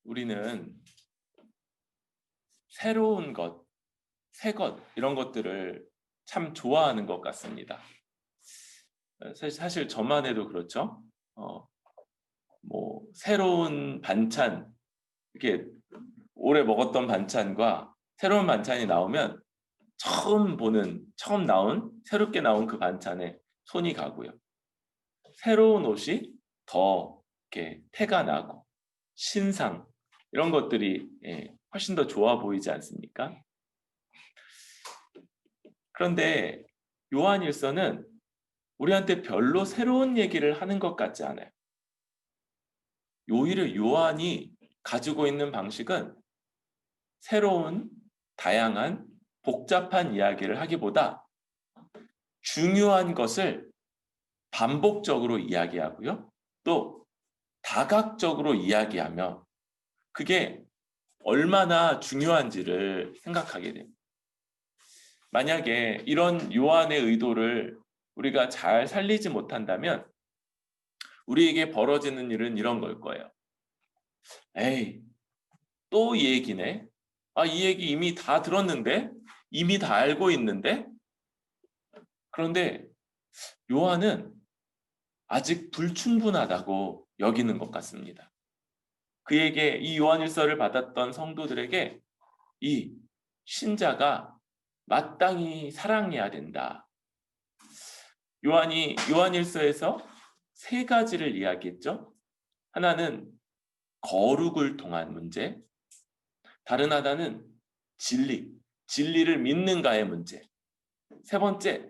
우리는 새로운 것, 새 것, 이런 것들을 참 좋아하는 것 같습니다. 사실 저만 해도 그렇죠. 새로운 반찬, 이렇게 오래 먹었던 반찬과 새로운 반찬이 나오면 처음 나온, 새롭게 나온 그 반찬에 손이 가고요. 새로운 옷이 더 이렇게 태가 나고, 신상, 이런 것들이 훨씬 더 좋아 보이지 않습니까? 그런데 요한일서는 우리한테 별로 새로운 얘기를 하는 것 같지 않아요. 오히려 요한이 가지고 있는 방식은 새로운, 다양한, 복잡한 이야기를 하기보다 중요한 것을 반복적으로 이야기하고요. 또 다각적으로 이야기하며 그게 얼마나 중요한지를 생각하게 됩니다. 만약에 이런 요한의 의도를 우리가 잘 살리지 못한다면 우리에게 벌어지는 일은 이런 걸 거예요. 에이, 또 이 얘기네. 이 얘기 이미 다 들었는데? 이미 다 알고 있는데? 그런데 요한은 아직 불충분하다고 여기는 것 같습니다. 그에게 이 요한일서를 받았던 성도들에게 이 신자가 마땅히 사랑해야 된다. 요한이 요한일서에서 세 가지를 이야기했죠. 하나는 거룩을 통한 문제, 다른 하나는 진리를 믿는가의 문제, 세 번째,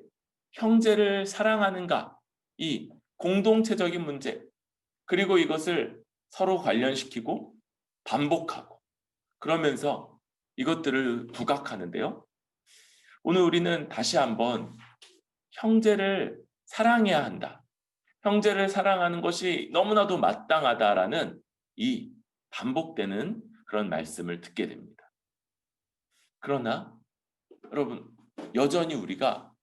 형제를 사랑하는가, 이 공동체적인 문제, 그리고 이것을 서로 관련시키고 반복하고 그러면서 이것들을 부각하는데요. 오늘 우리는 다시 한번 형제를 사랑해야 한다. 형제를 사랑하는 것이 너무나도 마땅하다라는 이 반복되는 그런 말씀을 듣게 됩니다. 그러나 여러분, 여전히 우리가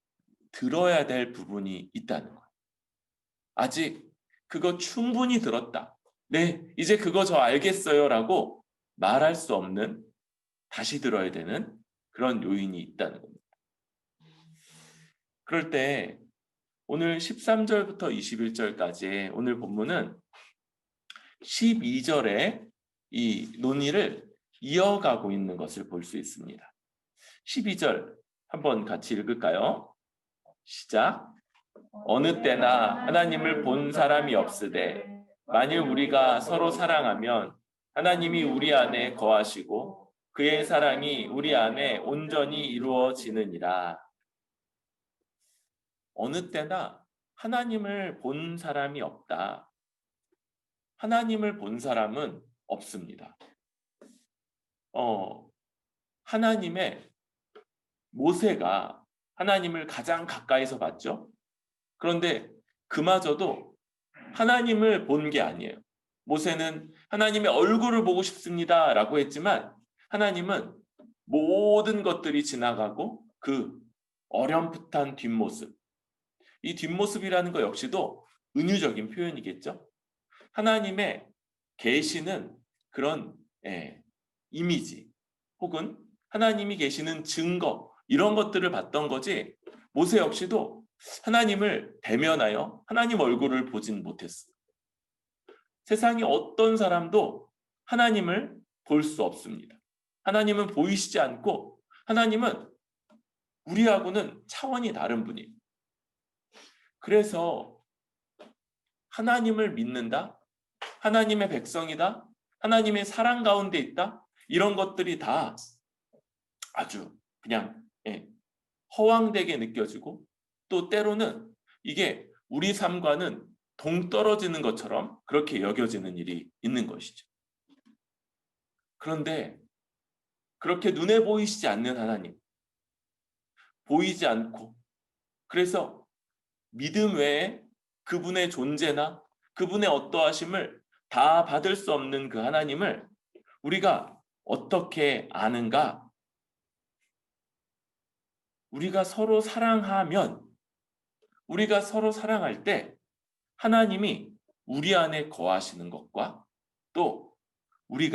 들어야 될 부분이 있다는 거예요. 아직 그거 충분히 들었다. 네, 이제 그거 저 알겠어요 라고 말할 수 없는, 다시 들어야 되는 그런 요인이 있다는 겁니다. 그럴 때 오늘 13절부터 21절까지 오늘 본문은 12절에 이 논의를 이어가고 있는 것을 볼 수 있습니다. 12절 한번 같이 읽을까요? 시작. 어느 때나 하나님을 본 사람이 없으되 만일 우리가 서로 사랑하면 하나님이 우리 안에 거하시고 그의 사랑이 우리 안에 온전히 이루어지느니라. 어느 때나 하나님을 본 사람이 없다. 하나님을 본 사람은 없습니다. 하나님의 모세가 하나님을 가장 가까이서 봤죠. 그런데 그마저도 하나님을 본 게 아니에요. 모세는 하나님의 얼굴을 보고 싶습니다 라고 했지만 하나님은 모든 것들이 지나가고 그 어렴풋한 뒷모습, 이 뒷모습이라는 것 역시도 은유적인 표현이겠죠. 하나님의 계시는 그런 이미지 혹은 하나님이 계시는 증거, 이런 것들을 봤던 거지 모세 역시도 하나님을 대면하여 하나님 얼굴을 보진 못했어요. 세상에 어떤 사람도 하나님을 볼 수 없습니다. 하나님은 보이시지 않고 하나님은 우리하고는 차원이 다른 분이에요. 그래서 하나님을 믿는다, 하나님의 백성이다, 하나님의 사랑 가운데 있다, 이런 것들이 다 아주 그냥 허황되게 느껴지고 또 때로는 이게 우리 삶과는 동떨어지는 것처럼 그렇게 여겨지는 일이 있는 것이죠. 그런데 그렇게 눈에 보이시지 않는 하나님, 보이지 않고 그래서 믿음 외에 그분의 존재나 그분의 어떠하심을 다 받을 수 없는 그 하나님을 우리가 어떻게 아는가? 우리가 서로 사랑하면, 우리가 서로 사랑할 때 하나님이 우리 안에 거하시는 것과 또 우리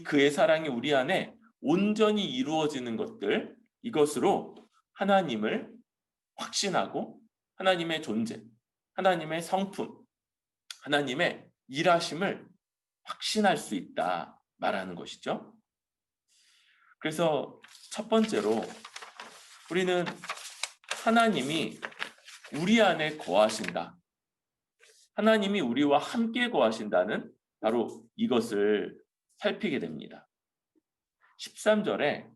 그의 사랑이 우리 안에 온전히 이루어지는 것들, 이것으로 하나님을 확신하고 하나님의 존재, 하나님의 성품, 하나님의 일하심을 확신할 수 있다 말하는 것이죠. 그래서 첫 번째로 우리는 하나님이 우리 안에 거하신다, 하나님이 우리와 함께 거하신다는 바로 이것을 살피게 됩니다. 13절에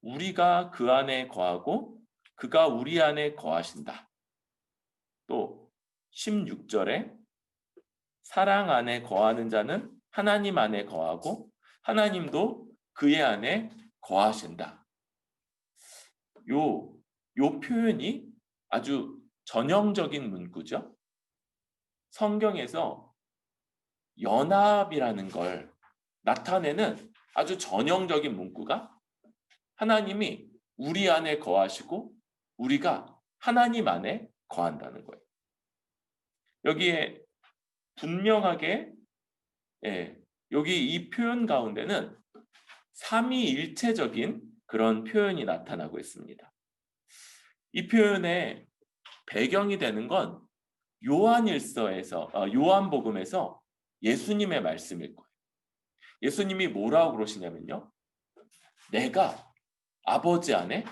우리가 그 안에 거하고 그가 우리 안에 거하신다. 또 16절에 사랑 안에 거하는 자는 하나님 안에 거하고 하나님도 그의 안에 거하신다. 요 표현이 아주 전형적인 문구죠. 성경에서 연합이라는 걸 나타내는 아주 전형적인 문구가 하나님이 우리 안에 거하시고 우리가 하나님 안에 거한다는 거예요. 여기에 분명하게 여기 이 표현 가운데는 삼위일체적인 그런 표현이 나타나고 있습니다. 이 표현의 배경이 되는 건 요한복음에서 예수님의 말씀일 거예요. 예수님이 뭐라고 그러시냐면요, 내가 아버지 안에,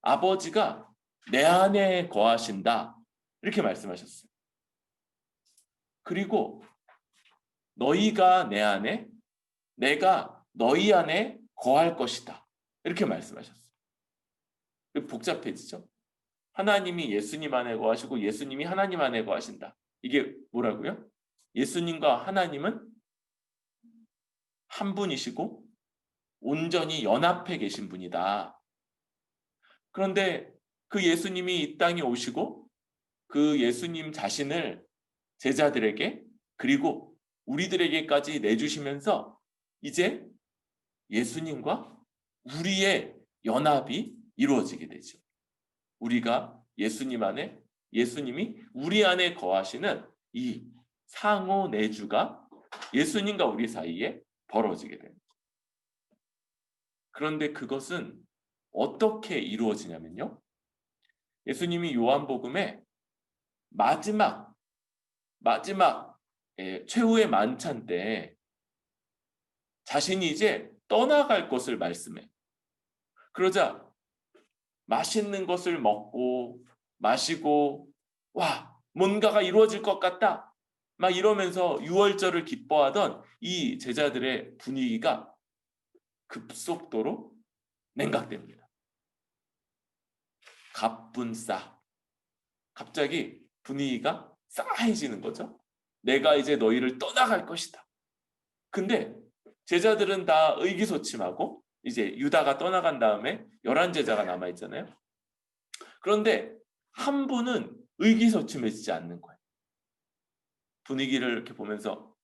아버지가 내 안에 거하신다, 이렇게 말씀하셨어요. 그리고 너희가 내 안에, 내가 너희 안에 거할 것이다, 이렇게 말씀하셨어요. 복잡해지죠? 하나님이 예수님 안에 거하시고 예수님이 하나님 안에 거하신다. 이게 뭐라고요? 예수님과 하나님은 한 분이시고 온전히 연합해 계신 분이다. 그런데 그 예수님이 이 땅에 오시고 그 예수님 자신을 제자들에게 그리고 우리들에게까지 내주시면서 이제 예수님과 우리의 연합이 이루어지게 되죠. 우리가 예수님 안에, 예수님이 우리 안에 거하시는 이 상호 내주가 예수님과 우리 사이에 벌어지게 됩니다. 그런데 그것은 어떻게 이루어지냐면요, 예수님이 요한복음에 마지막 최후의 만찬 때 자신이 이제 떠나갈 것을 말씀해요. 그러자 맛있는 것을 먹고 마시고 와, 뭔가가 이루어질 것 같다, 막 이러면서 유월절을 기뻐하던 이 제자들의 분위기가 급속도로 냉각됩니다. 갑분싸, 갑자기 분위기가 싸해지는 거죠. 내가 이제 너희를 떠나갈 것이다. 근데 제자들은 다 의기소침하고 이제 유다가 떠나간 다음에 11제자가 남아있잖아요. 그런데 한 분은 의기소침해지지 않는 거예요. 분위기를 이렇게 보면서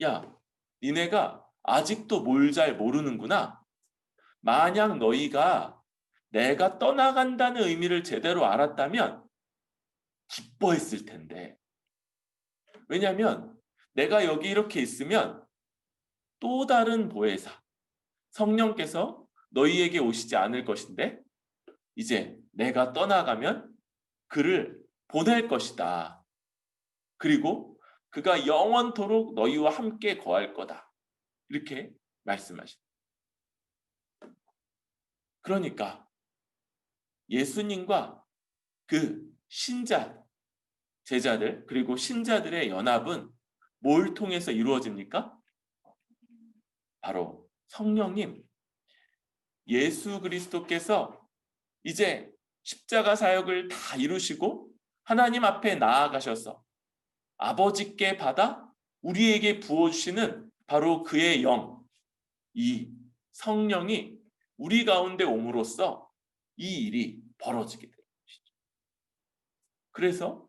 야, 니네가 아직도 뭘 잘 모르는구나. 만약 너희가 내가 떠나간다는 의미를 제대로 알았다면 기뻐했을 텐데. 왜냐하면 내가 여기 이렇게 있으면 또 다른 보혜사, 성령께서 너희에게 오시지 않을 것인데 이제 내가 떠나가면 그를 보낼 것이다. 그리고 그가 영원토록 너희와 함께 거할 거다. 이렇게 말씀하십니다. 그러니까 예수님과 그 제자들 그리고 신자들의 연합은 뭘 통해서 이루어집니까? 바로 성령님, 예수 그리스도께서 이제 십자가 사역을 다 이루시고 하나님 앞에 나아가셔서 아버지께 받아 우리에게 부어주시는 바로 그의 영, 이 성령이 우리 가운데 옴으로써 이 일이 벌어지게 되는 것이죠. 그래서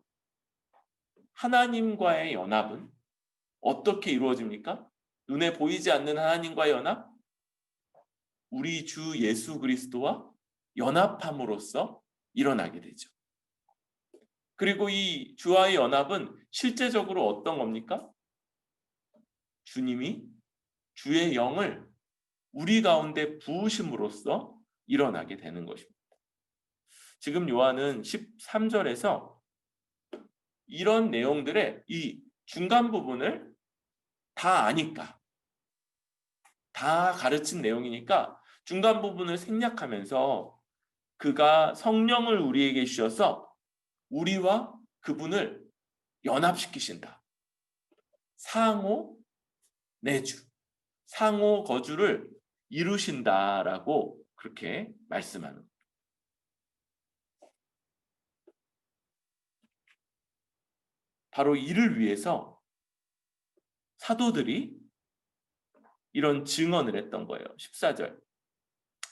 하나님과의 연합은 어떻게 이루어집니까? 눈에 보이지 않는 하나님과의 연합? 우리 주 예수 그리스도와 연합함으로써 일어나게 되죠. 그리고 이 주와의 연합은 실제적으로 어떤 겁니까? 주님이 주의 영을 우리 가운데 부으심으로써 일어나게 되는 것입니다. 지금 요한은 13절에서 이런 내용들의 이 중간 부분을 다 아니까, 다 가르친 내용이니까 중간 부분을 생략하면서 그가 성령을 우리에게 주셔서 우리와 그분을 연합시키신다. 상호 내주, 상호 거주를 이루신다라고 그렇게 말씀하는 거예요. 바로 이를 위해서 사도들이 이런 증언을 했던 거예요. 14절.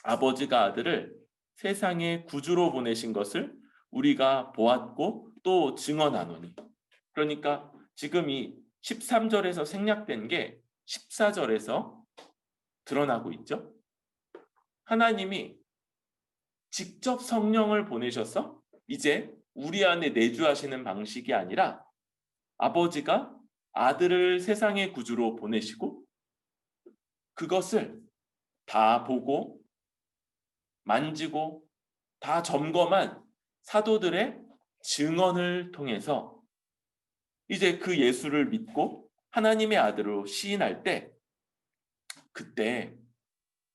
아버지가 아들을 세상에 구주로 보내신 것을 우리가 보았고 또 증언하노니. 그러니까 지금 이 13절에서 생략된 게 14절에서 드러나고 있죠. 하나님이 직접 성령을 보내셔서 이제 우리 안에 내주하시는 방식이 아니라 아버지가 아들을 세상의 구주로 보내시고 그것을 다 보고 만지고 다 점검한 사도들의 증언을 통해서 이제 그 예수를 믿고 하나님의 아들로 시인할 때 그때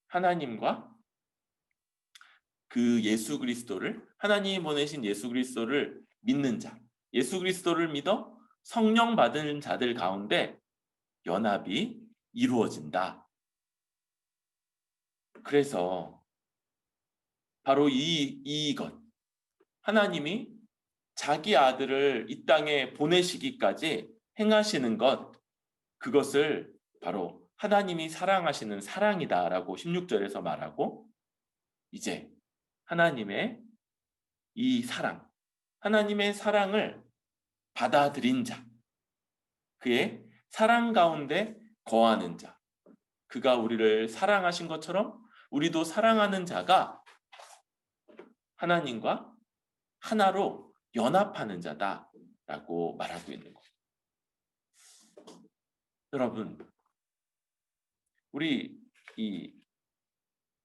하나님과 그 예수 그리스도를, 하나님이 보내신 예수 그리스도를 믿는 자, 예수 그리스도를 믿어 성령 받은 자들 가운데 연합이 이루어진다. 그래서 바로 이것, 하나님이 자기 아들을 이 땅에 보내시기까지 행하시는 것, 그것을 바로 하나님이 사랑하시는 사랑이다라고 16절에서 말하고, 이제 하나님의 이 사랑, 하나님의 사랑을 받아들인 자, 그의 사랑 가운데 거하는 자, 그가 우리를 사랑하신 것처럼 우리도 사랑하는 자가 하나님과 하나로 연합하는 자다라고 말하고 있는 거예요. 여러분, 우리 이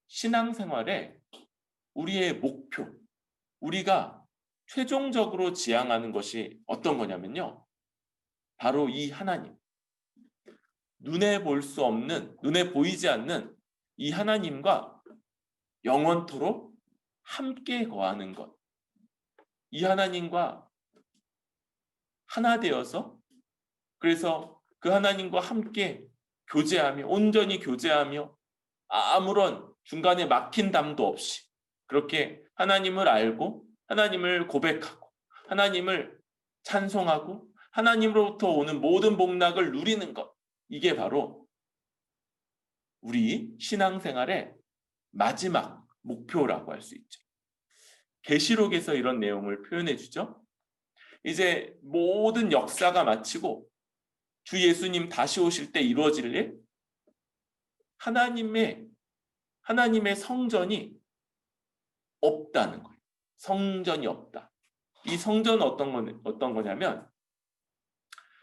신앙생활에 우리의 목표, 우리가 최종적으로 지향하는 것이 어떤 거냐면요. 바로 이 하나님. 눈에 볼 수 없는, 눈에 보이지 않는 이 하나님과 영원토록 함께 거하는 것. 이 하나님과 하나 되어서, 그래서 그 하나님과 함께 교제하며, 온전히 교제하며 아무런 중간에 막힌 담도 없이 그렇게 하나님을 알고 하나님을 고백하고 하나님을 찬송하고 하나님으로부터 오는 모든 복락을 누리는 것, 이게 바로 우리 신앙생활의 마지막 목표라고 할 수 있죠. 계시록에서 이런 내용을 표현해 주죠. 이제 모든 역사가 마치고 주 예수님 다시 오실 때 이루어질 일, 하나님의 성전이 없다는 거예요. 성전이 없다. 이 성전은 어떤 거냐면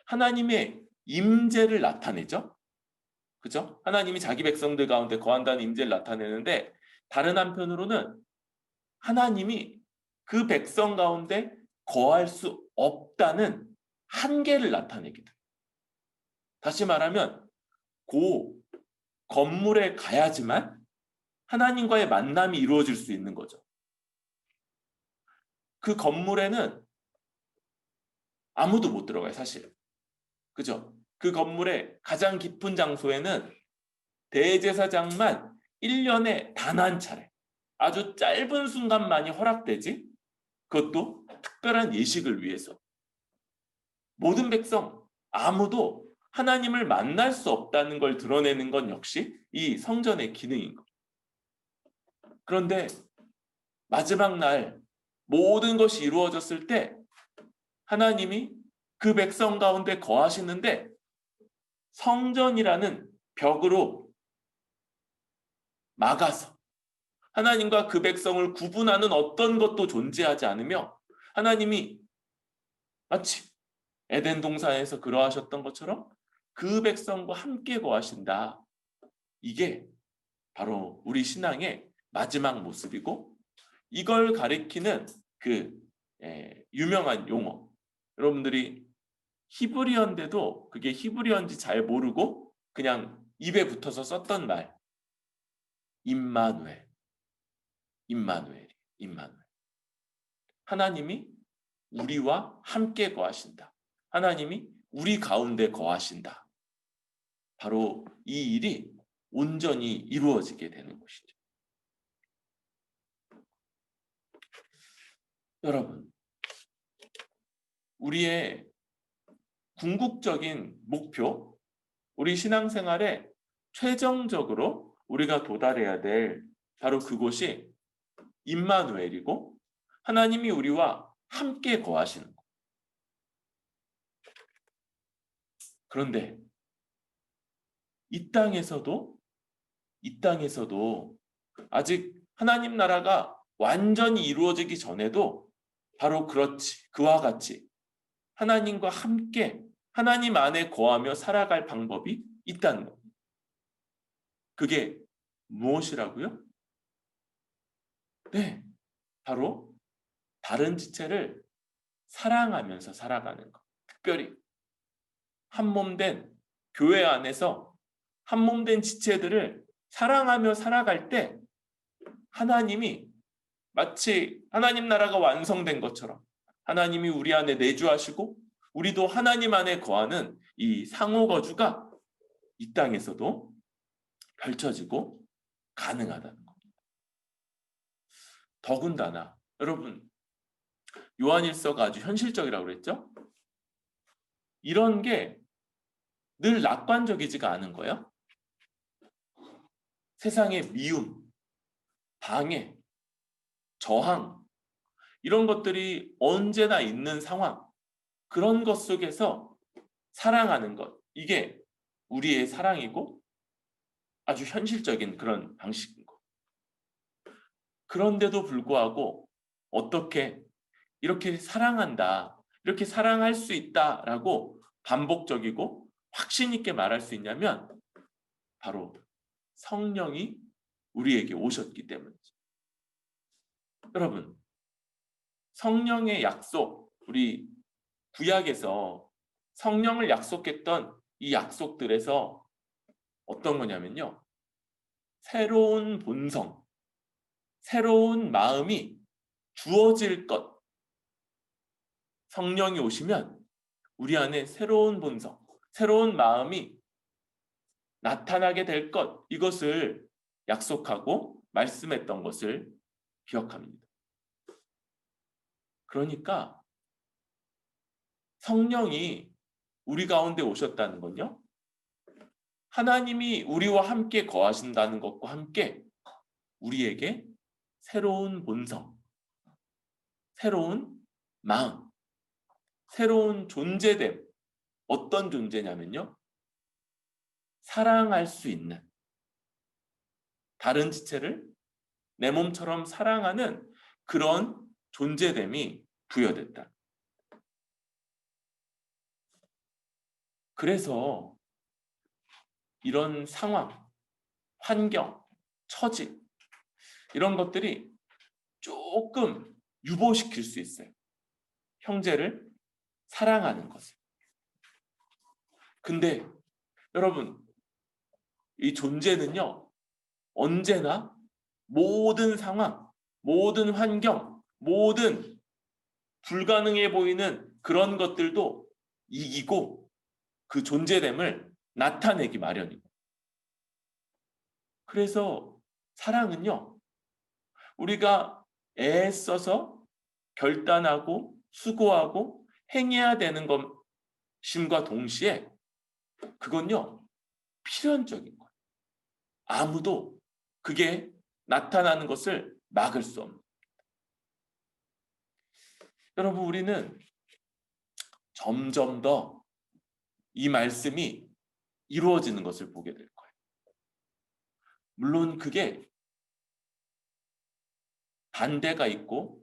하나님의 임재를 나타내죠. 그죠? 하나님이 자기 백성들 가운데 거한다는 임재를 나타내는데, 다른 한편으로는 하나님이 그 백성 가운데 거할 수 없다는 한계를 나타내기도 해요. 다시 말하면 그 건물에 가야지만 하나님과의 만남이 이루어질 수 있는 거죠. 그 건물에는 아무도 못 들어가요, 사실. 그죠? 그 건물의 가장 깊은 장소에는 대제사장만 1년에 단 한 차례, 아주 짧은 순간만이 허락되지, 그것도 특별한 예식을 위해서. 모든 백성 아무도 하나님을 만날 수 없다는 걸 드러내는 건 역시 이 성전의 기능인 거예요. 그런데 마지막 날 모든 것이 이루어졌을 때 하나님이 그 백성 가운데 거하시는데 성전이라는 벽으로 막아서 하나님과 그 백성을 구분하는 어떤 것도 존재하지 않으며 하나님이 마치 에덴 동산에서 그러하셨던 것처럼 그 백성과 함께 거하신다. 이게 바로 우리 신앙의 마지막 모습이고, 이걸 가리키는 그 유명한 용어, 여러분들이 히브리어인데도 그게 히브리어인지 잘 모르고 그냥 입에 붙어서 썼던 말, 임마누엘. 임마누엘. 임마누엘. 하나님이 우리와 함께 거하신다. 하나님이 우리 가운데 거하신다. 바로 이 일이 온전히 이루어지게 되는 것이죠. 여러분, 우리의 궁극적인 목표, 우리 신앙생활에 최종적으로 우리가 도달해야 될 바로 그곳이 임마누엘이고, 하나님이 우리와 함께 거하시는 것. 그런데 이 땅에서도 아직 하나님 나라가 완전히 이루어지기 전에도 바로 그렇지, 그와 같이 하나님과 함께 하나님 안에 거하며 살아갈 방법이 있다는 겁니다. 그게 무엇이라고요? 네, 바로 다른 지체를 사랑하면서 살아가는 것. 특별히 한몸된 교회 안에서 한몸된 지체들을 사랑하며 살아갈 때 하나님이 마치 하나님 나라가 완성된 것처럼 하나님이 우리 안에 내주하시고 우리도 하나님 안에 거하는 이 상호 거주가 이 땅에서도 펼쳐지고 가능하다는 겁니다. 더군다나 여러분, 요한일서가 아주 현실적이라고 그랬죠? 이런 게 늘 낙관적이지가 않은 거예요. 세상의 미움, 방해, 저항, 이런 것들이 언제나 있는 상황, 그런 것 속에서 사랑하는 것, 이게 우리의 사랑이고 아주 현실적인 그런 방식인 것. 그런데도 불구하고 어떻게 이렇게 사랑한다, 이렇게 사랑할 수 있다라고 반복적이고 확신 있게 말할 수 있냐면 바로 성령이 우리에게 오셨기 때문이죠. 여러분, 성령의 약속, 우리 구약에서 성령을 약속했던 이 약속들에서 어떤 거냐면요, 새로운 본성, 새로운 마음이 주어질 것. 성령이 오시면 우리 안에 새로운 본성, 새로운 마음이 나타나게 될 것, 이것을 약속하고 말씀했던 것을 기억합니다. 그러니까 성령이 우리 가운데 오셨다는 건요, 하나님이 우리와 함께 거하신다는 것과 함께 우리에게 새로운 본성, 새로운 마음, 새로운 존재됨, 어떤 존재냐면요, 사랑할 수 있는, 다른 지체를 내 몸처럼 사랑하는 그런 존재됨이 부여됐다. 그래서 이런 상황, 환경, 처지, 이런 것들이 조금 유보시킬 수 있어요. 형제를 사랑하는 것을. 근데 여러분, 이 존재는요, 언제나 모든 상황, 모든 환경, 모든 불가능해 보이는 그런 것들도 이기고 그 존재됨을 나타내기 마련이고. 그래서 사랑은요, 우리가 애써서 결단하고 수고하고 행해야 되는 것임과 동시에 그건요, 필연적인 거예요. 아무도 그게 나타나는 것을 막을 수 없는. 여러분, 우리는 점점 더 이 말씀이 이루어지는 것을 보게 될 거예요. 물론 그게 반대가 있고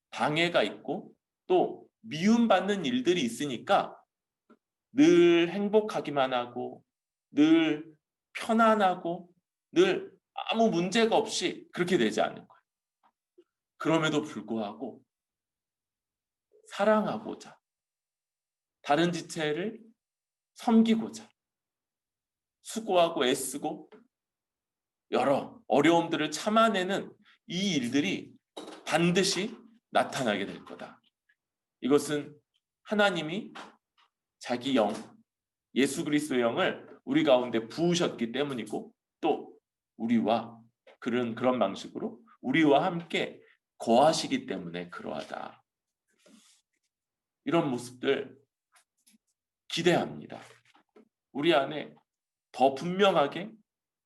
방해가 있고 또 미움받는 일들이 있으니까 늘 행복하기만 하고 늘 편안하고 늘 아무 문제가 없이 그렇게 되지 않는 거예요. 그럼에도 불구하고 사랑하고자 다른 지체를 섬기고자 수고하고 애쓰고 여러 어려움들을 참아내는 이 일들이 반드시 나타나게 될 거다. 이것은 하나님이 자기 영, 예수 그리스도의 영을 우리 가운데 부으셨기 때문이고 또 우리와 그런 방식으로 우리와 함께 거하시기 때문에 그러하다. 이런 모습들 기대합니다. 우리 안에 더 분명하게,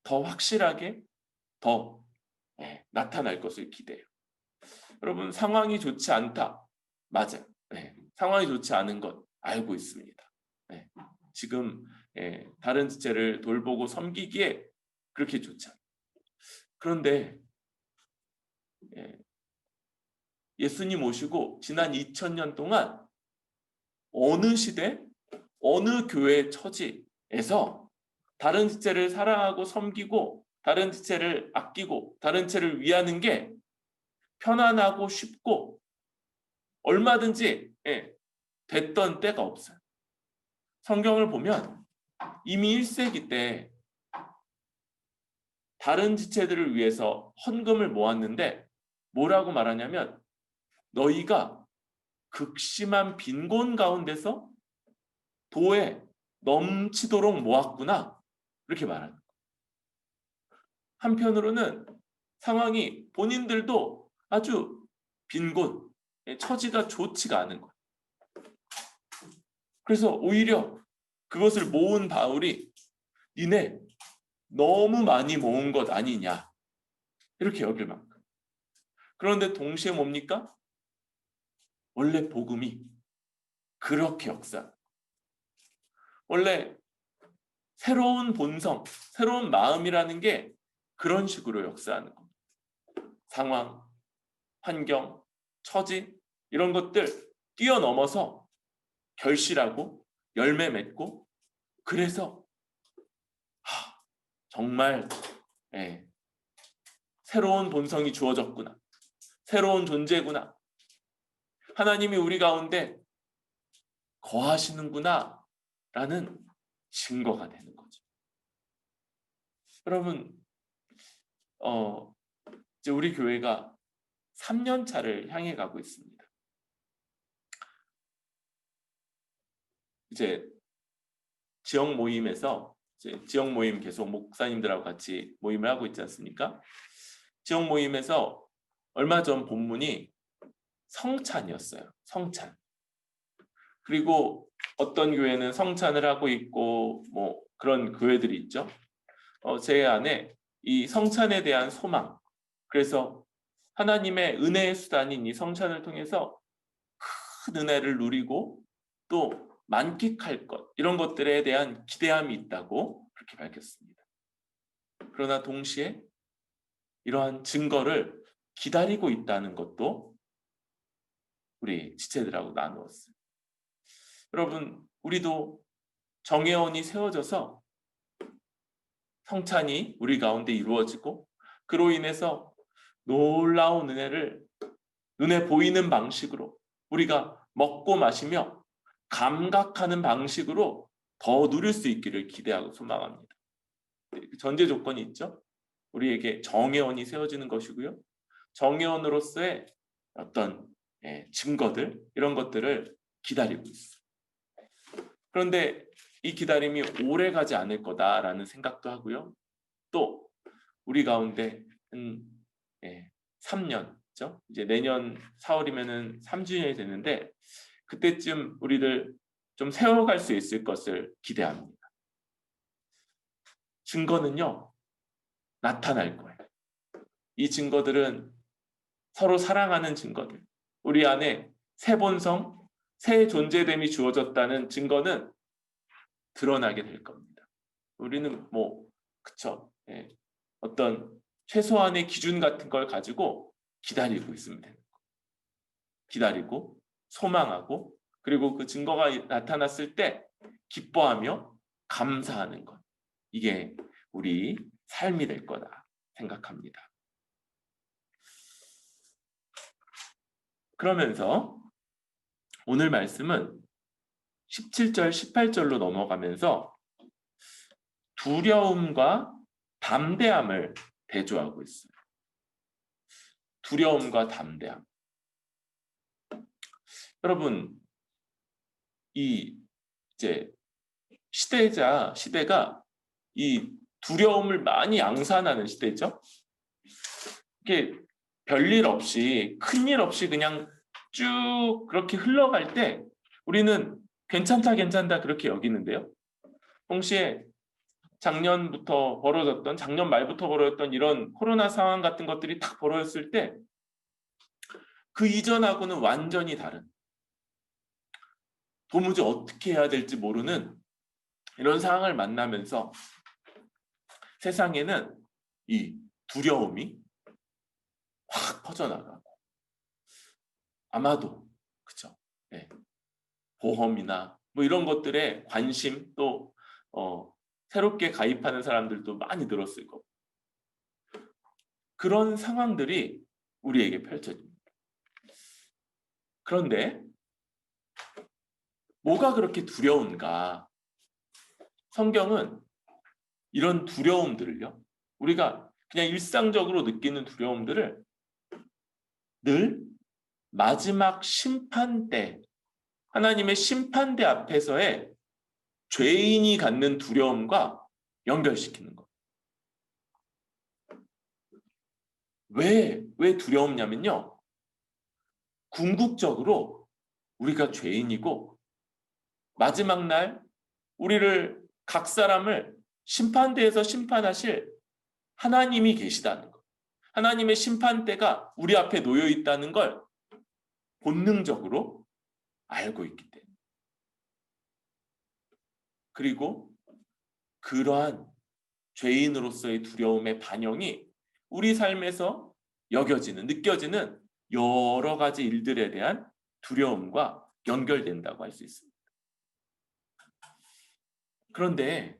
더 확실하게, 더 나타날 것을 기대해요. 여러분, 상황이 좋지 않다. 맞아요. 상황이 좋지 않은 것 알고 있습니다. 지금 다른 지체를 돌보고 섬기기에 그렇게 좋지 않아요. 그런데 예수님 오시고 지난 2000년 동안 어느 시대, 어느 교회 처지에서 다른 지체를 사랑하고 섬기고 다른 지체를 아끼고 다른 지체를 위하는 게 편안하고 쉽고 얼마든지 됐던 때가 없어요. 성경을 보면 이미 1세기 때 다른 지체들을 위해서 헌금을 모았는데 뭐라고 말하냐면 너희가 극심한 빈곤 가운데서 도에 넘치도록 모았구나 이렇게 말하는 거예요. 한편으로는 상황이 본인들도 아주 빈곤, 처지가 좋지가 않은 거예요. 그래서 오히려 그것을 모은 바울이 니네 너무 많이 모은 것 아니냐 이렇게 여길 만큼. 그런데 동시에 뭡니까? 원래 복음이 그렇게 역사. 원래 새로운 본성, 새로운 마음이라는 게 그런 식으로 역사하는 겁니다. 상황, 환경, 처지 이런 것들 뛰어넘어서 결실하고 열매 맺고 그래서 정말 새로운 본성이 주어졌구나. 새로운 존재구나. 하나님이 우리 가운데 거하시는구나 라는 증거가 되는 거죠. 여러분 이제 우리 교회가 3년 차를 향해 가고 있습니다. 이제 지역 모임에서 지역 모임 계속 목사님들하고 같이 모임을 하고 있지 않습니까? 지역 모임에서 얼마 전 본문이 성찬이었어요. 성찬. 그리고 어떤 교회는 성찬을 하고 있고 뭐 그런 교회들이 있죠. 제 안에 이 성찬에 대한 소망. 그래서 하나님의 은혜의 수단인 이 성찬을 통해서 큰 은혜를 누리고 또 만끽할 것 이런 것들에 대한 기대함이 있다고 그렇게 밝혔습니다. 그러나 동시에 이러한 증거를 기다리고 있다는 것도 우리 지체들하고 나누었어요. 여러분, 우리도 정예원이 세워져서 성찬이 우리 가운데 이루어지고 그로 인해서 놀라운 은혜를 눈에 보이는 방식으로 우리가 먹고 마시며 감각하는 방식으로 더 누릴 수 있기를 기대하고 소망합니다. 전제 조건이 있죠. 우리에게 정예원이 세워지는 것이고요. 정예원으로서의 어떤 증거들 이런 것들을 기다리고 있어요. 그런데 이 기다림이 오래 가지 않을 거다라는 생각도 하고요. 또 우리 가운데 한 3년죠. 이제 내년 4월이면은 3주년이 되는데 그때쯤 우리를 좀 세워갈 수 있을 것을 기대합니다. 증거는요 나타날 거예요. 이 증거들은 서로 사랑하는 증거들, 우리 안에 새 본성, 새 존재됨이 주어졌다는 증거는 드러나게 될 겁니다. 우리는 그쵸? 어떤 최소한의 기준 같은 걸 가지고 기다리고 있으면 되는 거예요. 기다리고 소망하고 그리고 그 증거가 나타났을 때 기뻐하며 감사하는 것. 이게 우리 삶이 될 거다 생각합니다. 그러면서 오늘 말씀은 17절, 18절로 넘어가면서 두려움과 담대함을 대조하고 있어요. 두려움과 담대함. 여러분, 이제 시대가 이 두려움을 많이 양산하는 시대죠. 이게 별일 없이, 큰일 없이 그냥 쭉 그렇게 흘러갈 때 우리는 괜찮다 그렇게 여기는데요. 동시에 작년 말부터 벌어졌던 이런 코로나 상황 같은 것들이 딱 벌어졌을 때 그 이전하고는 완전히 다른, 도무지 어떻게 해야 될지 모르는 이런 상황을 만나면서 세상에는 이 두려움이 확 퍼져나가고, 아마도 그쵸? 네. 보험이나 뭐 이런 것들에 관심, 또 새롭게 가입하는 사람들도 많이 늘었을 거고, 그런 상황들이 우리에게 펼쳐집니다. 그런데 뭐가 그렇게 두려운가? 성경은 이런 두려움들을요, 우리가 그냥 일상적으로 느끼는 두려움들을 늘 마지막 심판대, 하나님의 심판대 앞에서의 죄인이 갖는 두려움과 연결시키는 것. 왜 두려움냐면요, 궁극적으로 우리가 죄인이고 마지막 날 우리를, 각 사람을 심판대에서 심판하실 하나님이 계시다는 것, 하나님의 심판대가 우리 앞에 놓여 있다는 걸 본능적으로 알고 있기 때문에, 그리고 그러한 죄인으로서의 두려움의 반영이 우리 삶에서 느껴지는 여러 가지 일들에 대한 두려움과 연결된다고 할 수 있습니다. 그런데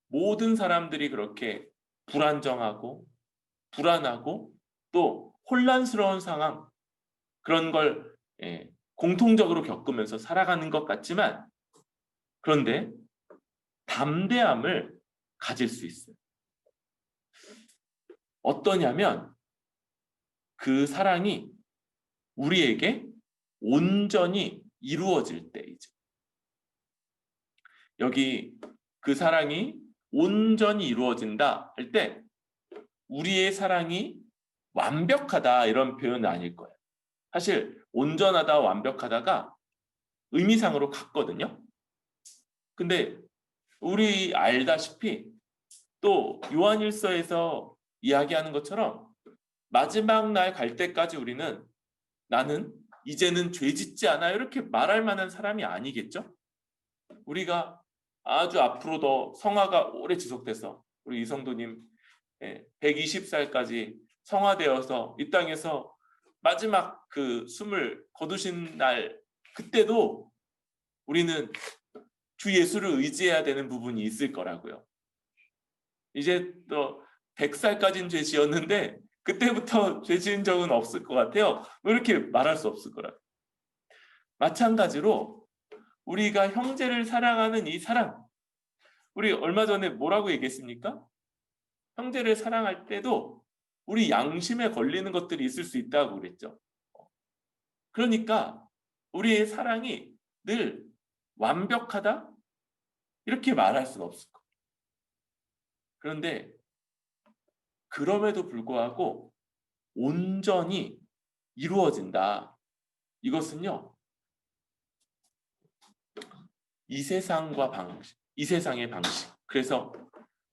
모든 사람들이 그렇게 불안정하고 불안하고 또 혼란스러운 상황, 그런 걸 공통적으로 겪으면서 살아가는 것 같지만, 그런데 담대함을 가질 수 있어요. 어떠냐면 그 사랑이 우리에게 온전히 이루어질 때이죠. 여기 그 사랑이 온전히 이루어진다 할 때 우리의 사랑이 완벽하다 이런 표현은 아닐 거예요. 사실 온전하다, 완벽하다가 의미상으로 같거든요. 근데 우리 알다시피 또 요한일서에서 이야기하는 것처럼 마지막 날 갈 때까지 우리는, 나는 이제는 죄 짓지 않아요, 이렇게 말할 만한 사람이 아니겠죠? 우리가 아주 앞으로 더 성화가 오래 지속돼서 우리 이성도님 120살까지 성화되어서 이 땅에서 마지막 그 숨을 거두신 날, 그때도 우리는 주 예수를 의지해야 되는 부분이 있을 거라고요. 이제 또 100살까지는 죄 지었는데 그때부터 죄 지은 적은 없을 것 같아요. 이렇게 말할 수 없을 거라고요. 마찬가지로 우리가 형제를 사랑하는 이 사랑, 우리 얼마 전에 뭐라고 얘기했습니까? 형제를 사랑할 때도 우리 양심에 걸리는 것들이 있을 수 있다고 그랬죠. 그러니까 우리의 사랑이 늘 완벽하다? 이렇게 말할 수는 없을 거예요. 그런데 그럼에도 불구하고 온전히 이루어진다. 이것은요, 이 세상의 방식. 그래서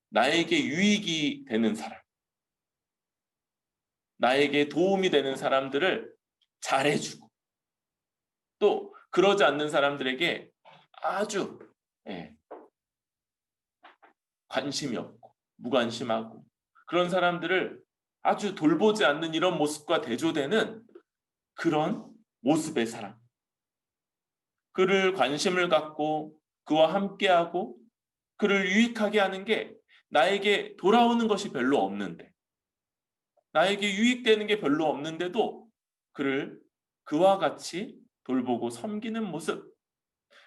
나에게 유익이 되는 사람, 나에게 도움이 되는 사람들을 잘해주고, 또 그러지 않는 사람들에게 아주 관심이 없고 무관심하고, 그런 사람들을 아주 돌보지 않는 이런 모습과 대조되는 그런 모습의 사랑. 그를 관심을 갖고 그와 함께하고 그를 유익하게 하는 게 나에게 돌아오는 것이 별로 없는데, 나에게 유익되는 게 별로 없는데도 그를 그와 같이 돌보고 섬기는 모습.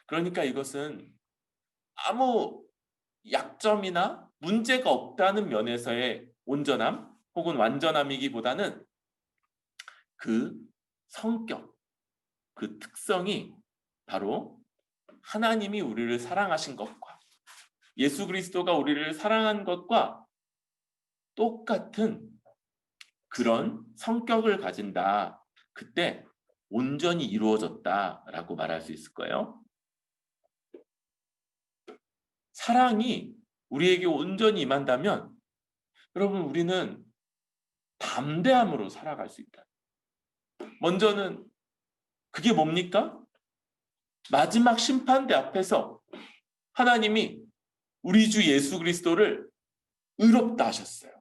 그러니까 이것은 아무 약점이나 문제가 없다는 면에서의 온전함 혹은 완전함이기보다는 그 성격, 그 특성이 바로 하나님이 우리를 사랑하신 것과 예수 그리스도가 우리를 사랑한 것과 똑같은 그런 성격을 가진다. 그때 온전히 이루어졌다라고 말할 수 있을 거예요. 사랑이 우리에게 온전히 임한다면 여러분 우리는 담대함으로 살아갈 수 있다. 먼저는 그게 뭡니까? 마지막 심판대 앞에서 하나님이 우리 주 예수 그리스도를 의롭다 하셨어요.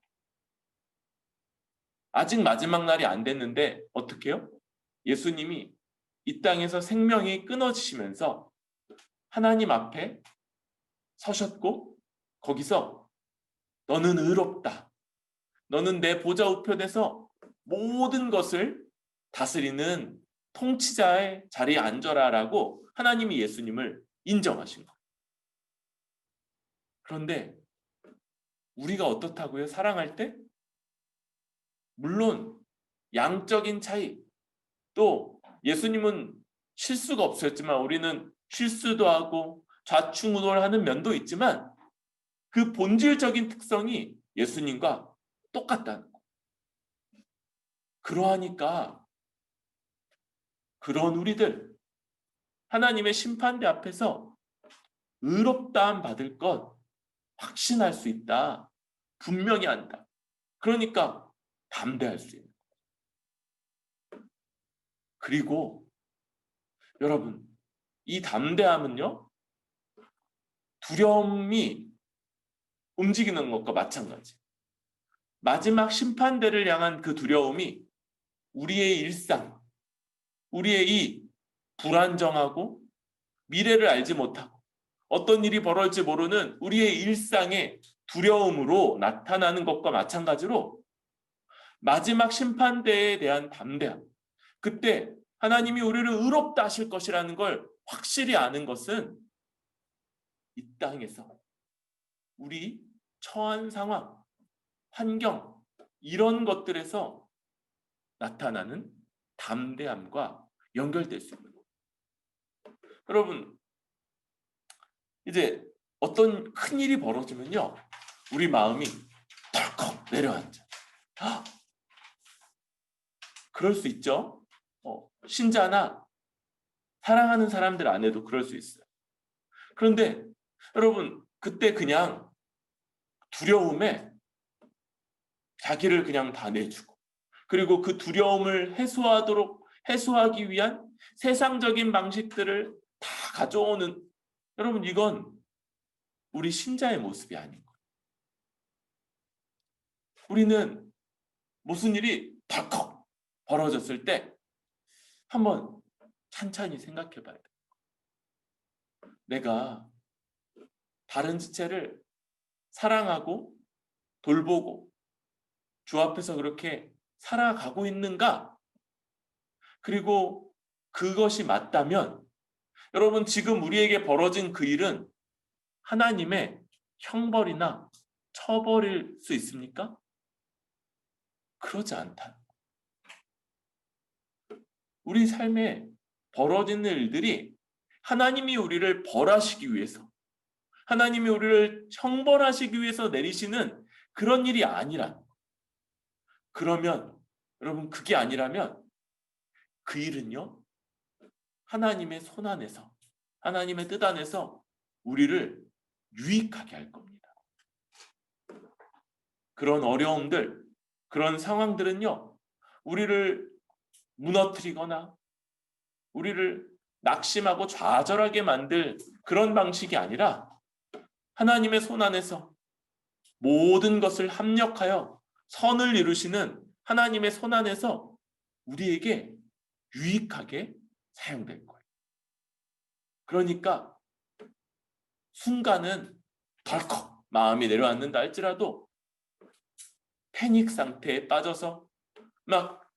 아직 마지막 날이 안 됐는데 어떻게 해요? 예수님이 이 땅에서 생명이 끊어지시면서 하나님 앞에 서셨고 거기서 너는 의롭다. 너는 내 보좌 우편에서 모든 것을 다스리는 통치자의 자리에 앉아라라고 하나님이 예수님을 인정하신 거예요. 그런데 우리가 어떻다고요? 사랑할 때? 물론 양적인 차이, 또 예수님은 실수가 없으셨지만 우리는 실수도 하고 좌충우돌하는 면도 있지만 그 본질적인 특성이 예수님과 똑같다는 거예요. 그러하니까 그런 우리들 하나님의 심판대 앞에서 의롭다함 받을 것 확신할 수 있다. 분명히 한다. 그러니까 담대할 수 있는. 그리고 여러분 이 담대함은요 두려움이 움직이는 것과 마찬가지. 마지막 심판대를 향한 그 두려움이 우리의 일상, 우리의 이 불안정하고 미래를 알지 못하고 어떤 일이 벌어질지 모르는 우리의 일상의 두려움으로 나타나는 것과 마찬가지로 마지막 심판대에 대한 담대함, 그때 하나님이 우리를 의롭다 하실 것이라는 걸 확실히 아는 것은 이 땅에서 우리 처한 상황, 환경 이런 것들에서 나타나는 담대함과 연결될 수 있는 거예요. 여러분 이제 어떤 큰 일이 벌어지면요 우리 마음이 덜컥 내려앉아. 그럴 수 있죠. 신자나 사랑하는 사람들 안에도 그럴 수 있어요. 그런데 여러분 그때 그냥 두려움에 자기를 그냥 다 내주고 그리고 그 두려움을 해소하기 위한 세상적인 방식들을 다 가져오는, 여러분 이건 우리 신자의 모습이 아닌 거예요. 우리는 무슨 일이 덜컥 벌어졌을 때 한번 찬찬히 생각해 봐야 돼요. 내가 다른 지체를 사랑하고 돌보고 주 앞에서 그렇게 살아가고 있는가? 그리고 그것이 맞다면 여러분 지금 우리에게 벌어진 그 일은 하나님의 형벌이나 처벌일 수 있습니까? 그러지 않다. 우리 삶에 벌어지는 일들이 하나님이 우리를 벌하시기 위해서, 하나님이 우리를 형벌하시기 위해서 내리시는 그런 일이 아니라, 그러면 여러분 그게 아니라면 그 일은요 하나님의 손 안에서, 하나님의 뜻 안에서 우리를 유익하게 할 겁니다. 그런 어려움들, 그런 상황들은요 우리를 무너뜨리거나 우리를 낙심하고 좌절하게 만들 그런 방식이 아니라 하나님의 손 안에서 모든 것을 합력하여 선을 이루시는 하나님의 손 안에서 우리에게 유익하게 사용될 거예요. 그러니까 순간은 덜컥 마음이 내려앉는다 할지라도 패닉 상태에 빠져서 막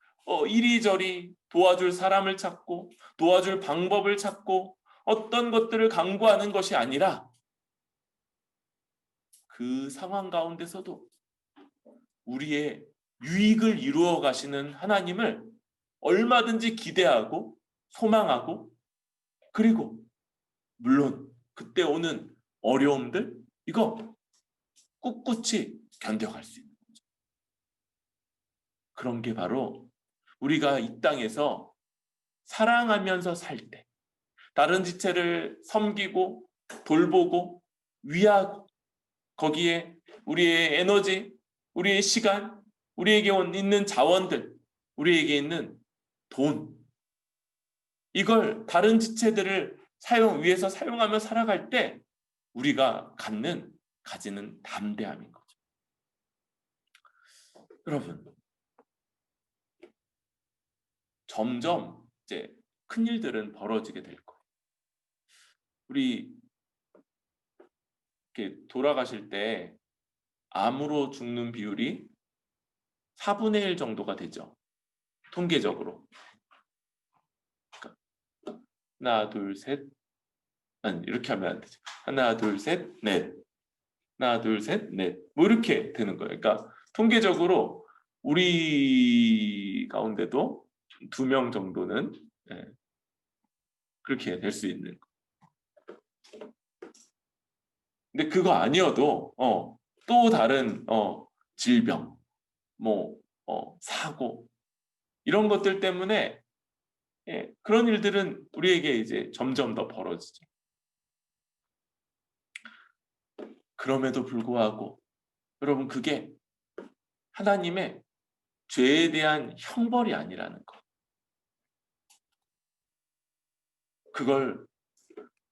이리저리 도와줄 사람을 찾고 도와줄 방법을 찾고 어떤 것들을 강구하는 것이 아니라 그 상황 가운데서도 우리의 유익을 이루어 가시는 하나님을 얼마든지 기대하고 소망하고, 그리고 물론 그때 오는 어려움들 이거 꿋꿋이 견뎌갈 수 있는 거죠. 그런 게 바로 우리가 이 땅에서 사랑하면서 살 때, 다른 지체를 섬기고 돌보고 위하고, 거기에 우리의 에너지, 우리의 시간, 우리에게 있는 자원들, 우리에게 있는 돈, 이걸 다른 지체들을 위해서 사용하며 살아갈 때 우리가 가지는 담대함인 거죠. 여러분, 점점 이제 큰 일들은 벌어지게 될 거예요. 우리 이렇게 돌아가실 때 암으로 죽는 비율이 4분의 1 정도가 되죠. 통계적으로. 하나, 둘, 셋. 아니, 이렇게 하면 안 되죠. 하나, 둘, 셋, 넷. 하나, 둘, 셋, 넷. 뭐 이렇게 되는 거예요. 그러니까 통계적으로 우리 가운데도 2명 정도는 그렇게 될 수 있는 거예요. 근데 그거 아니어도 또 다른 질병, 사고 이런 것들 때문에 그런 일들은 우리에게 이제 점점 더 벌어지죠. 그럼에도 불구하고 여러분, 그게 하나님의 죄에 대한 형벌이 아니라는 것. 그걸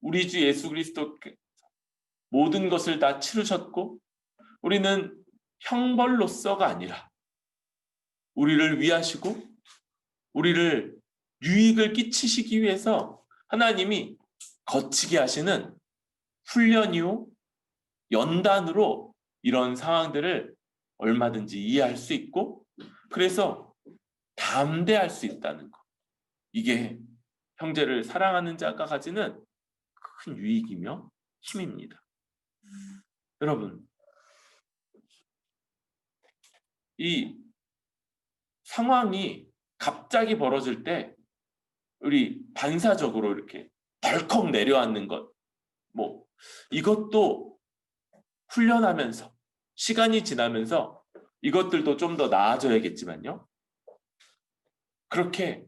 우리 주 예수 그리스도 모든 것을 다 치르셨고, 우리는 형벌로서가 아니라 우리를 위하시고 우리를 유익을 끼치시기 위해서 하나님이 거치게 하시는 훈련 이후 연단으로 이런 상황들을 얼마든지 이해할 수 있고, 그래서 담대할 수 있다는 것. 이게 형제를 사랑하는 자가 가지는 큰 유익이며 힘입니다. 여러분, 이 상황이 갑자기 벌어질 때 우리 반사적으로 이렇게 덜컥 내려앉는 것, 이것도 훈련하면서 시간이 지나면서 이것들도 좀 더 나아져야겠지만요. 그렇게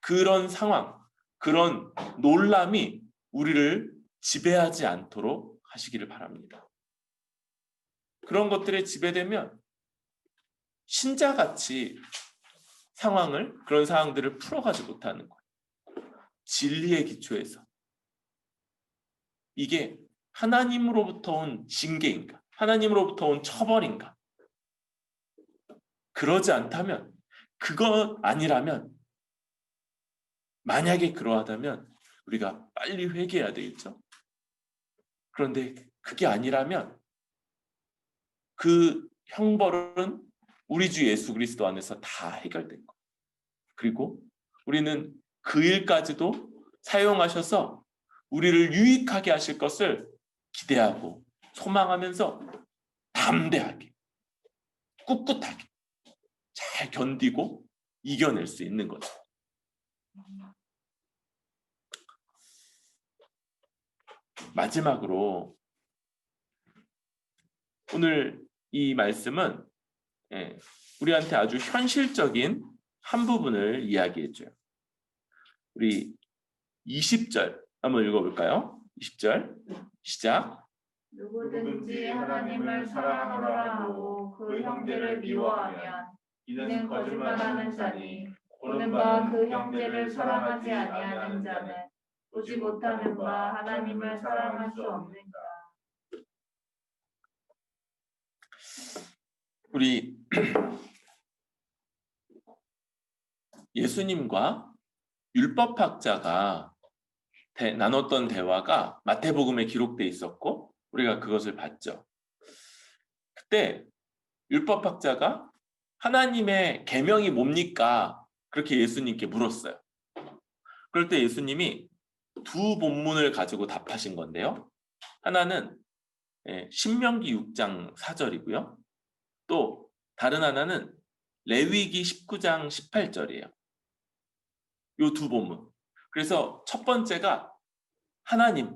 그런 상황, 그런 놀람이 우리를 지배하지 않도록 하시기를 바랍니다. 그런 것들에 지배되면 신자같이 그런 상황들을 풀어가지 못하는 거예요. 진리의 기초에서. 이게 하나님으로부터 온 징계인가? 하나님으로부터 온 처벌인가? 그러지 않다면, 그것 아니라면, 만약에 그러하다면 우리가 빨리 회개해야 되겠죠? 그런데 그게 아니라면 그 형벌은 우리 주 예수 그리스도 안에서 다 해결된 거예요. 그리고 우리는 그 일까지도 사용하셔서 우리를 유익하게 하실 것을 기대하고 소망하면서 담대하게, 꿋꿋하게 잘 견디고 이겨낼 수 있는 거죠. 마지막으로 오늘 이 말씀은 우리한테 아주 현실적인 한 부분을 이야기해줘요. 우리 20절 한번 읽어볼까요? 20절 시작. 누구든지 하나님을 사랑하노라 하고 그 형제를 미워하면 이는 거짓말하는 자니 보는 바 그 형제를 사랑하지 아니하는 자는 보지 못하는 바 하나님을 사랑할 수 없느니라. 우리 예수님과 율법학자가 나눴던 대화가 마태복음에 기록돼 있었고 우리가 그것을 봤죠. 그때 율법학자가 하나님의 계명이 뭡니까? 그렇게 예수님께 물었어요. 그럴 때 예수님이 두 본문을 가지고 답하신 건데요. 하나는 신명기 6장 4절이고요. 또 다른 하나는 레위기 19장 18절이에요. 요 두 본문. 그래서 첫 번째가 하나님,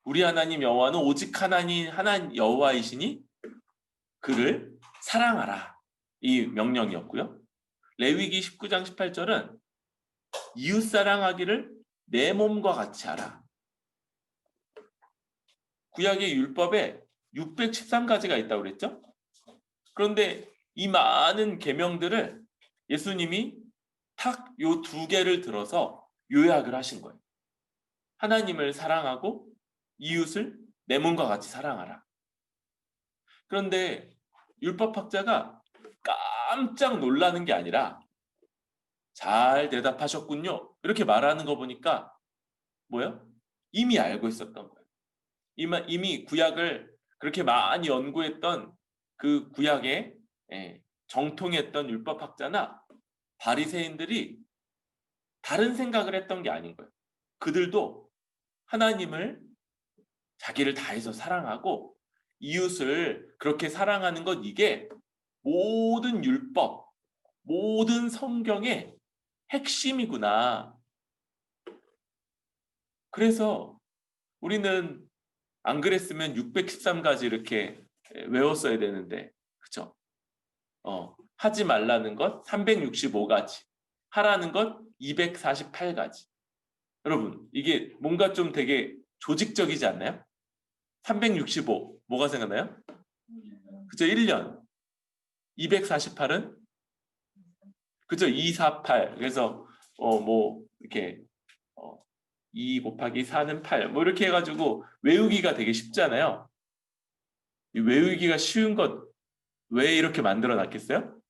우리 하나님 여호와는 오직 하나님 여호와이시니 그를 사랑하라. 이 명령이었고요. 레위기 19장 18절은 이웃 사랑하기를 내 몸과 같이 하라. 구약의 율법에 613가지가 있다고 그랬죠? 그런데 이 많은 계명들을 예수님이 탁 요 두 개를 들어서 요약을 하신 거예요. 하나님을 사랑하고 이웃을 내 몸과 같이 사랑하라. 그런데 율법학자가 깜짝 놀라는 게 아니라 잘 대답하셨군요. 이렇게 말하는 거 보니까 뭐요? 이미 알고 있었던 거예요. 이미 구약을 그렇게 많이 연구했던 그 구약에 정통했던 율법학자나 바리새인들이 다른 생각을 했던 게 아닌 거예요. 그들도 하나님을 자기를 다해서 사랑하고 이웃을 그렇게 사랑하는 것, 이게 모든 율법, 모든 성경의 핵심이구나. 그래서 우리는 안 그랬으면 613가지 이렇게 외웠어야 되는데, 그쵸? 하지 말라는 것 365가지, 하라는 것 248가지. 여러분, 이게 뭔가 좀 되게 조직적이지 않나요? 365, 뭐가 생각나요? 그죠? 1년. 248은? 그죠? 248. 그래서, 이렇게, 2 곱하기 4는 8. 뭐 이렇게 해가지고 외우기가 되게 쉽잖아요. 이 외우기가 쉬운 것 왜 이렇게 만들어 놨겠어요?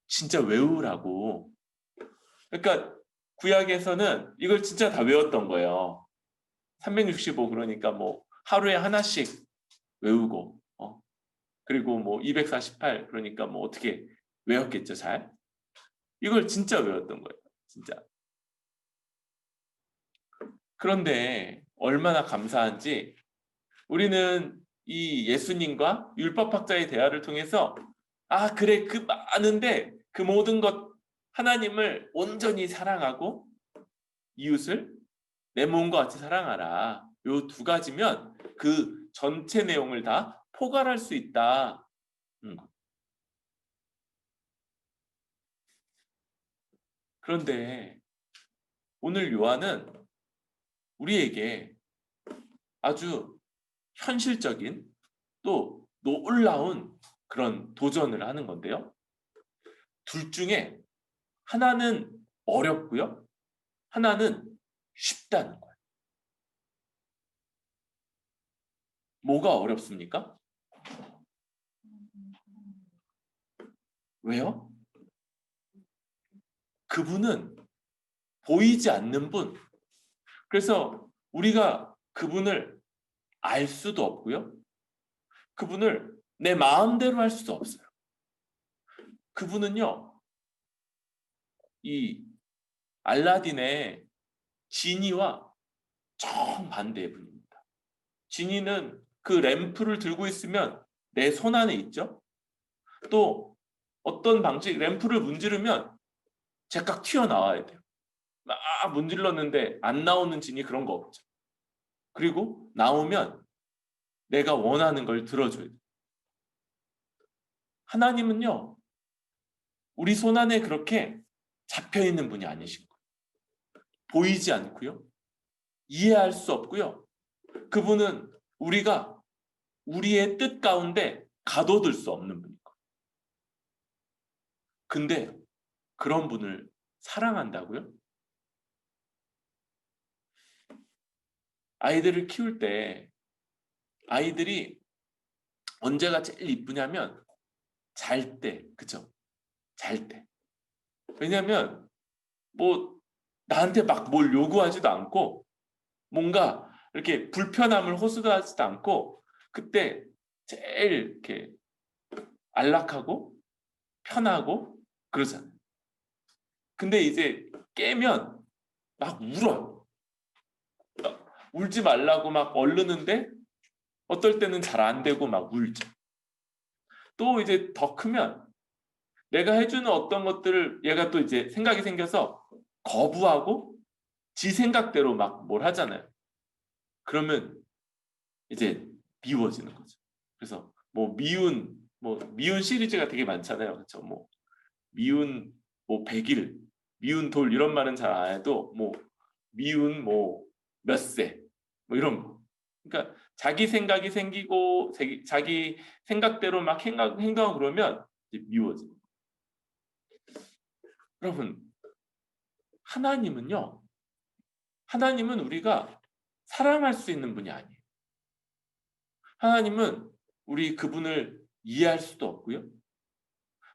진짜 외우라고. 그러니까 구약에서는 이걸 진짜 다 외웠던 거예요. 365 그러니까 뭐 하루에 하나씩 외우고, 그리고 뭐 248 그러니까 뭐 어떻게 외웠겠죠, 잘? 이걸 진짜 외웠던 거예요. 진짜. 그런데 얼마나 감사한지 우리는 이 예수님과 율법학자의 대화를 통해서 그래, 그 많은데 그 모든 것, 하나님을 온전히 사랑하고 이웃을 내 몸과 같이 사랑하라. 요 두 가지면 그 전체 내용을 다 포괄할 수 있다. 그런데 오늘 요한은 우리에게 아주 현실적인 또 놀라운 그런 도전을 하는 건데요. 둘 중에 하나는 어렵고요. 하나는 쉽다는 거예요. 뭐가 어렵습니까? 왜요? 그분은 보이지 않는 분. 그래서 우리가 그분을 알 수도 없고요. 그분을 내 마음대로 할 수도 없어요. 그분은요, 이 알라딘의 지니와 정반대의 분입니다. 지니는 그 램프를 들고 있으면 내 손 안에 있죠. 또 어떤 방식, 램프를 문지르면 제깍 튀어나와야 돼요. 막 문질렀는데 안 나오는 지니, 그런 거 없죠. 그리고 나오면 내가 원하는 걸 들어줘야 돼요. 하나님은요, 우리 손 안에 그렇게 잡혀있는 분이 아니신 거예요. 보이지 않고요. 이해할 수 없고요. 그분은 우리가 우리의 뜻 가운데 가둬둘 수 없는 분인 거예요. 근데 그런 분을 사랑한다고요? 아이들을 키울 때 아이들이 언제가 제일 이쁘냐면 잘 때, 그죠? 잘 때. 왜냐면 뭐 나한테 막 뭘 요구하지도 않고 뭔가 이렇게 불편함을 호소하지도 않고 그때 제일 이렇게 안락하고 편하고 그러잖아요. 근데 이제 깨면 막 울어요. 울지 말라고 막 얼르는데 어떨 때는 잘 안 되고 막 울죠. 또 이제 더 크면 내가 해주는 어떤 것들을 얘가 또 이제 생각이 생겨서 거부하고 지 생각대로 막 뭘 하잖아요. 그러면 이제 미워지는 거죠. 그래서 뭐 미운 시리즈가 되게 많잖아요. 그렇죠? 뭐 미운 뭐 100일, 미운 돌 이런 말은 잘 안 해도 뭐 미운 뭐 몇 세, 뭐 이런 거. 그러니까 자기 생각이 생기고 자기 생각대로 막 행동하고 그러면 이제 미워져요. 여러분, 하나님은요. 하나님은 우리가 사랑할 수 있는 분이 아니에요. 하나님은 우리 그분을 이해할 수도 없고요.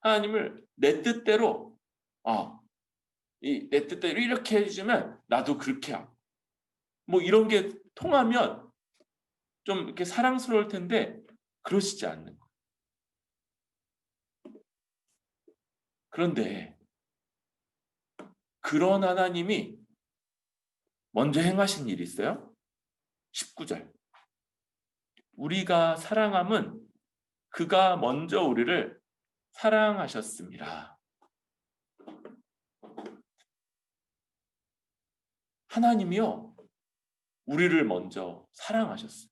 하나님을 내 뜻대로 내 뜻대로 이렇게 해주면 나도 그렇게 하고 뭐 이런 게 통하면 좀 이렇게 사랑스러울 텐데 그러시지 않는 거예요. 그런데 그런 하나님이 먼저 행하신 일이 있어요. 19절. 우리가 사랑함은 그가 먼저 우리를 사랑하셨습니다. 하나님이요. 우리를 먼저 사랑하셨어요.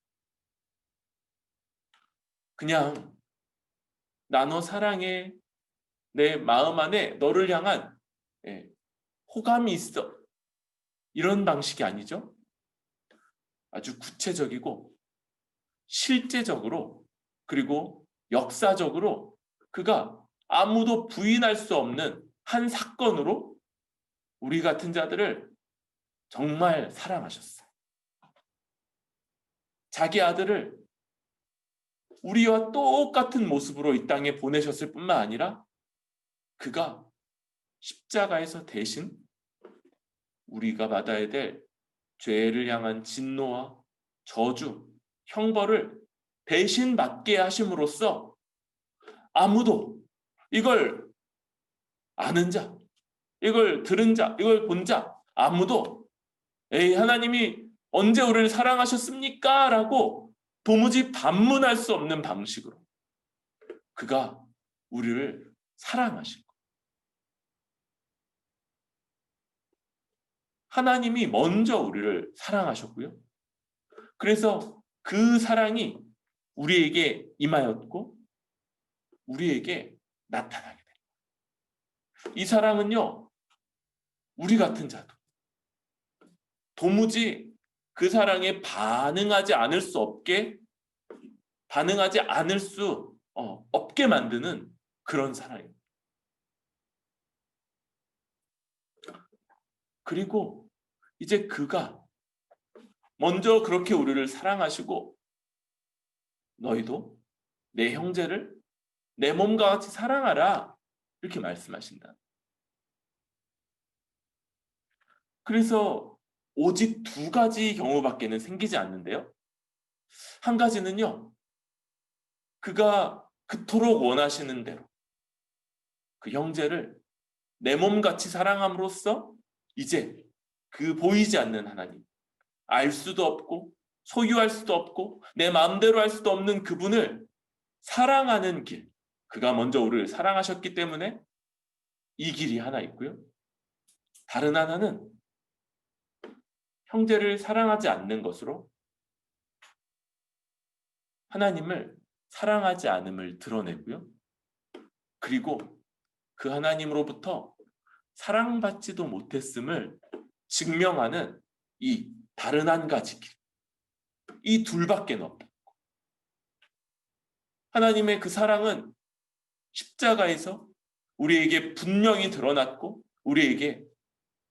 그냥 나 너 사랑해. 내 마음 안에 너를 향한 호감이 있어. 이런 방식이 아니죠. 아주 구체적이고 실제적으로 그리고 역사적으로 그가 아무도 부인할 수 없는 한 사건으로 우리 같은 자들을 정말 사랑하셨어요. 자기 아들을 우리와 똑같은 모습으로 이 땅에 보내셨을 뿐만 아니라 그가 십자가에서 대신 우리가 받아야 될 죄를 향한 진노와 저주, 형벌을 대신 받게 하심으로써 아무도 이걸 아는 자, 이걸 들은 자, 이걸 본 자, 아무도 하나님이 언제 우리를 사랑하셨습니까? 라고 도무지 반문할 수 없는 방식으로 그가 우리를 사랑하신 거예요. 하나님이 먼저 우리를 사랑하셨고요. 그래서 그 사랑이 우리에게 임하였고 우리에게 나타나게 돼요. 이 사랑은요. 우리 같은 자도 도무지 그 사랑에 반응하지 않을 수 없게 만드는 그런 사랑입니다. 그리고 이제 그가 먼저 그렇게 우리를 사랑하시고 너희도 내 형제를 내 몸과 같이 사랑하라 이렇게 말씀하신다. 그래서 오직 두 가지 경우밖에는 생기지 않는데요. 한 가지는요. 그가 그토록 원하시는 대로 그 형제를 내 몸같이 사랑함으로써 이제 그 보이지 않는 하나님, 알 수도 없고 소유할 수도 없고 내 마음대로 할 수도 없는 그분을 사랑하는 길, 그가 먼저 우리를 사랑하셨기 때문에 이 길이 하나 있고요. 다른 하나는 형제를 사랑하지 않는 것으로 하나님을 사랑하지 않음을 드러내고요. 그리고 그 하나님으로부터 사랑받지도 못했음을 증명하는 이 다른 한 가지 길. 이 둘밖에 없다. 하나님의 그 사랑은 십자가에서 우리에게 분명히 드러났고 우리에게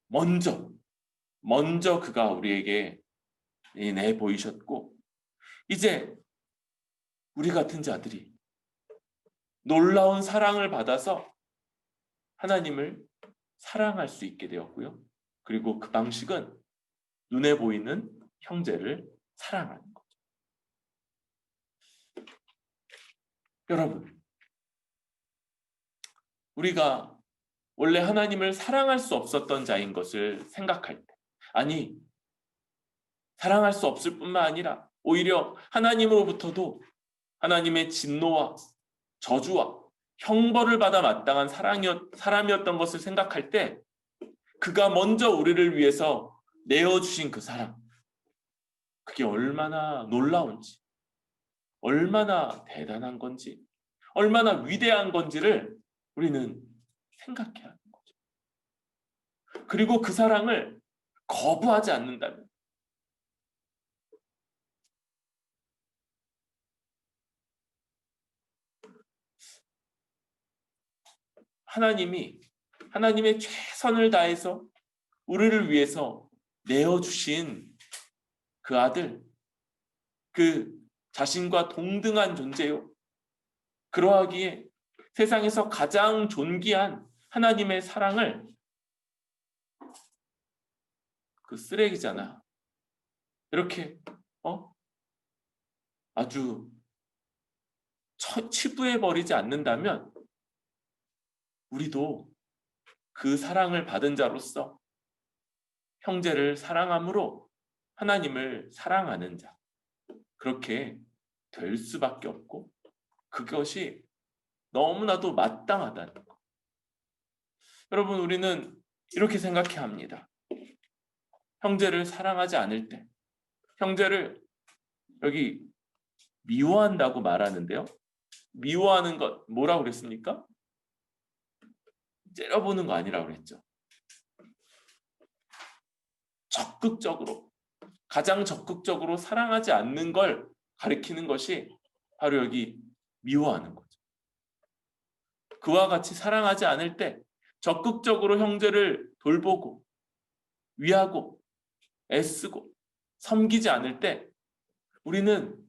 먼저 그가 우리에게 내 보이셨고 이제 우리 같은 자들이 놀라운 사랑을 받아서 하나님을 사랑할 수 있게 되었고요. 그리고 그 방식은 눈에 보이는 형제를 사랑하는 거죠. 여러분, 우리가 원래 하나님을 사랑할 수 없었던 자인 것을 생각할 때, 아니, 사랑할 수 없을 뿐만 아니라 오히려 하나님으로부터도 하나님의 진노와 저주와 형벌을 받아 마땅한 사람이었던 것을 생각할 때, 그가 먼저 우리를 위해서 내어주신 그 사랑, 그게 얼마나 놀라운지, 얼마나 대단한 건지, 얼마나 위대한 건지를 우리는 생각해야 하는 거죠. 그리고 그 사랑을 거부하지 않는다면, 하나님의 최선을 다해서 우리를 위해서 내어주신 그 아들, 그 자신과 동등한 존재요. 그러하기에 세상에서 가장 존귀한 하나님의 사랑을 그 쓰레기잖아, 이렇게 아주 치부해버리지 않는다면 우리도 그 사랑을 받은 자로서 형제를 사랑함으로 하나님을 사랑하는 자, 그렇게 될 수밖에 없고, 그것이 너무나도 마땅하다는 것. 여러분, 우리는 이렇게 생각해야 합니다. 형제를 사랑하지 않을 때, 형제를 여기 미워한다고 말하는데요, 미워하는 것 뭐라고 그랬습니까? 째려보는 거 아니라고 그랬죠. 가장 적극적으로 사랑하지 않는 걸 가리키는 것이 바로 여기 미워하는 거죠. 그와 같이 사랑하지 않을 때, 적극적으로 형제를 돌보고 위하고 애쓰고 섬기지 않을 때, 우리는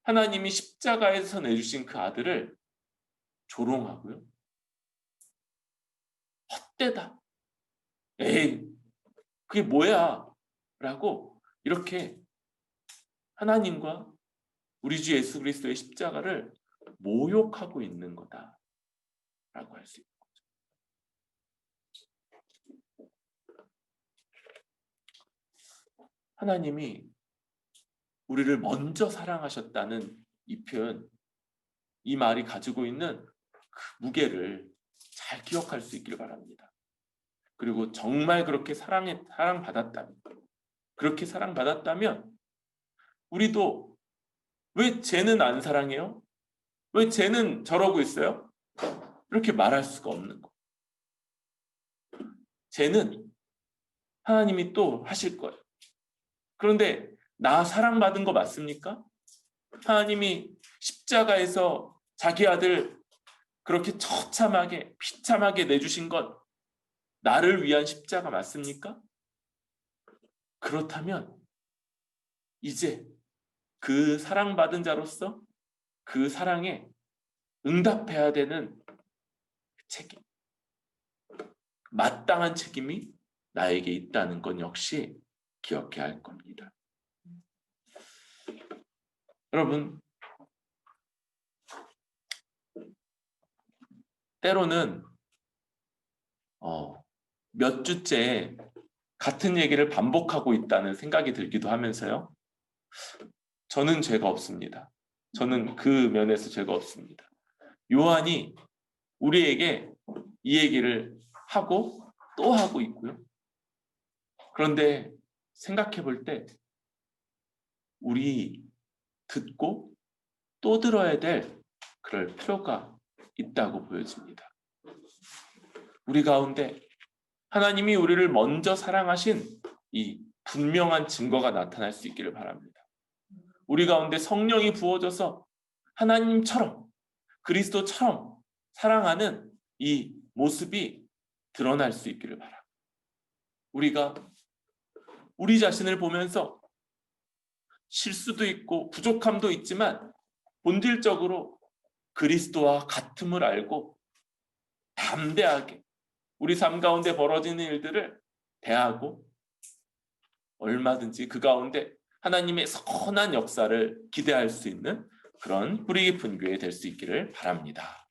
하나님이 십자가에서 내주신 그 아들을 조롱하고요, 헛되다, 에이 그게 뭐야 라고 이렇게 하나님과 우리 주 예수 그리스도의 십자가를 모욕하고 있는 거다 라고 할 수 있는 거죠. 하나님이 우리를 먼저 사랑하셨다는 이 표현, 이 말이 가지고 있는 그 무게를 잘 기억할 수 있기를 바랍니다. 그리고 정말 그렇게 그렇게 사랑받았다면 우리도 왜 쟤는 안 사랑해요? 왜 쟤는 저러고 있어요? 이렇게 말할 수가 없는 거. 쟤는 하나님이 또 하실 거예요. 그런데 나 사랑받은 거 맞습니까? 하나님이 십자가에서 자기 아들 그렇게 처참하게 비참하게 내주신 것, 나를 위한 십자가 맞습니까? 그렇다면 이제 그 사랑받은 자로서 그 사랑에 응답해야 되는 책임, 마땅한 책임이 나에게 있다는 건 역시 기억해야 할 겁니다. 여러분, 때로는 몇 주째 같은 얘기를 반복하고 있다는 생각이 들기도 하면서요, 저는 죄가 없습니다. 저는 그 면에서 죄가 없습니다. 요한이 우리에게 이 얘기를 하고 또 하고 있고요. 그런데 생각해 볼 때 우리 듣고 또 들어야 될 그럴 필요가 있다고 보여집니다. 우리 가운데 하나님이 우리를 먼저 사랑하신 이 분명한 증거가 나타날 수 있기를 바랍니다. 우리 가운데 성령이 부어져서 하나님처럼, 그리스도처럼 사랑하는 이 모습이 드러날 수 있기를 바랍니다. 우리가 우리 자신을 보면서 실수도 있고 부족함도 있지만 본질적으로 그리스도와 같음을 알고 담대하게 우리 삶 가운데 벌어지는 일들을 대하고 얼마든지 그 가운데 하나님의 선한 역사를 기대할 수 있는 그런 뿌리 깊은 교회 될 수 있기를 바랍니다.